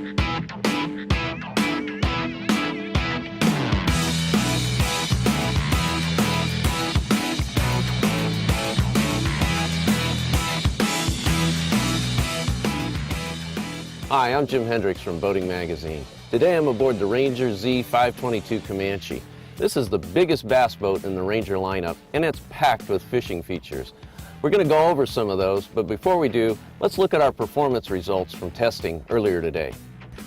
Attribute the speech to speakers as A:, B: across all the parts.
A: Hi, I'm Jim Hendricks from Boating Magazine. Today I'm aboard the Ranger Z522 Comanche. This is the biggest bass boat in the Ranger lineup, and it's packed with fishing features. We're going to go over some of those, but before we do, let's look at our performance results from testing earlier today.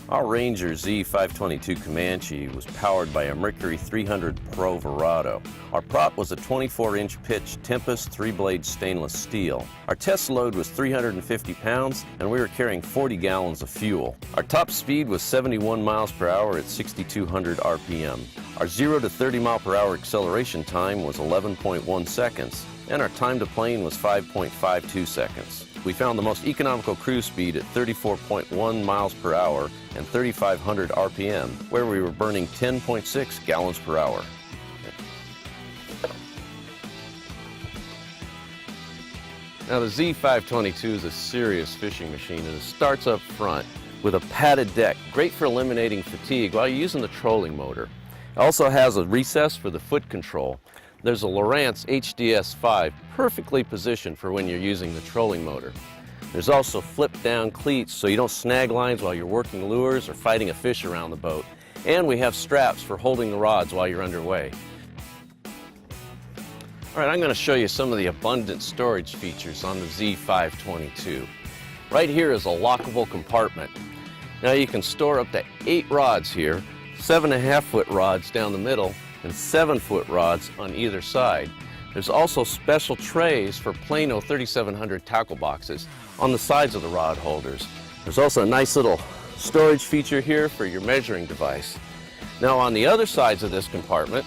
A: Our Ranger Z522 Comanche was powered by a Mercury 300 Pro Verado. Our prop was a 24-inch pitch Tempest 3-blade stainless steel. Our test load was 350 pounds, and we were carrying 40 gallons of fuel. Our top speed was 71 miles per hour at 6,200 RPM. Our 0 to 30 mile per hour acceleration time was 11.1 seconds, and our time to plane was 5.52 seconds. We found the most economical cruise speed at 34.1 miles per hour and 3,500 RPM, where we were burning 10.6 gallons per hour. Now the Z522 is a serious fishing machine, and it starts up front with a padded deck, great for eliminating fatigue while you're using the trolling motor. It also has a recess for the foot control. There's a Lowrance HDS5 perfectly positioned for when you're using the trolling motor. There's also flip-down cleats so you don't snag lines while you're working lures or fighting a fish around the boat. And we have straps for holding the rods while you're underway. All right, I'm going to show you some of the abundant storage features on the Z522. Right here is a lockable compartment. Now you can store up to 8 rods here, 7.5-foot rods down the middle, and 7-foot rods on either side. There's also special trays for Plano 3700 tackle boxes on the sides of the rod holders. There's also a nice little storage feature here for your measuring device. Now on the other sides of this compartment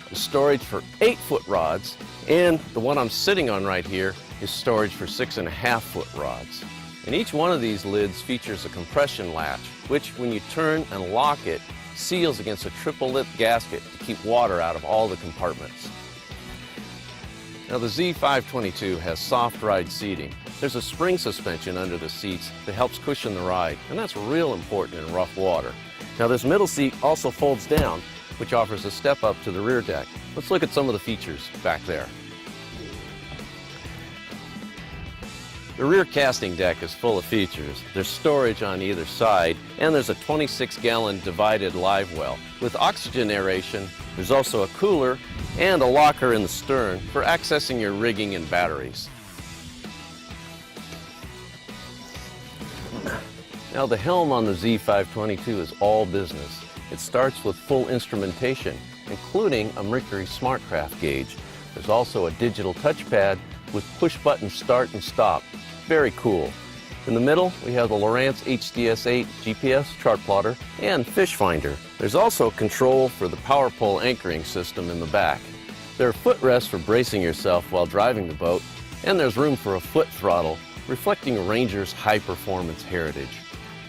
A: is storage for 8-foot rods, and the one I'm sitting on right here is storage for 6.5-foot rods. And each one of these lids features a compression latch, which when you turn and lock it, seals against a triple-lip gasket to keep water out of all the compartments. Now the Z522 has soft ride seating. There's a spring suspension under the seats that helps cushion the ride, and that's real important in rough water. Now this middle seat also folds down, which offers a step up to the rear deck. Let's look at some of the features back there. The rear casting deck is full of features. There's storage on either side, and there's a 26-gallon divided live well. With oxygen aeration, there's also a cooler and a locker in the stern for accessing your rigging and batteries. Now the helm on the Z522 is all business. It starts with full instrumentation, including a Mercury SmartCraft gauge. There's also a digital touchpad with push-button start and stop. Very cool. In the middle, we have the Lowrance HDS8 GPS chart plotter and fish finder. There's also control for the power pole anchoring system in the back. There are footrests for bracing yourself while driving the boat, and there's room for a foot throttle, reflecting Ranger's high-performance heritage.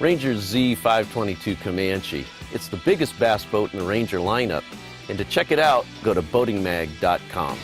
A: Ranger's Z522 Comanche. It's the biggest bass boat in the Ranger lineup, and to check it out, go to boatingmag.com.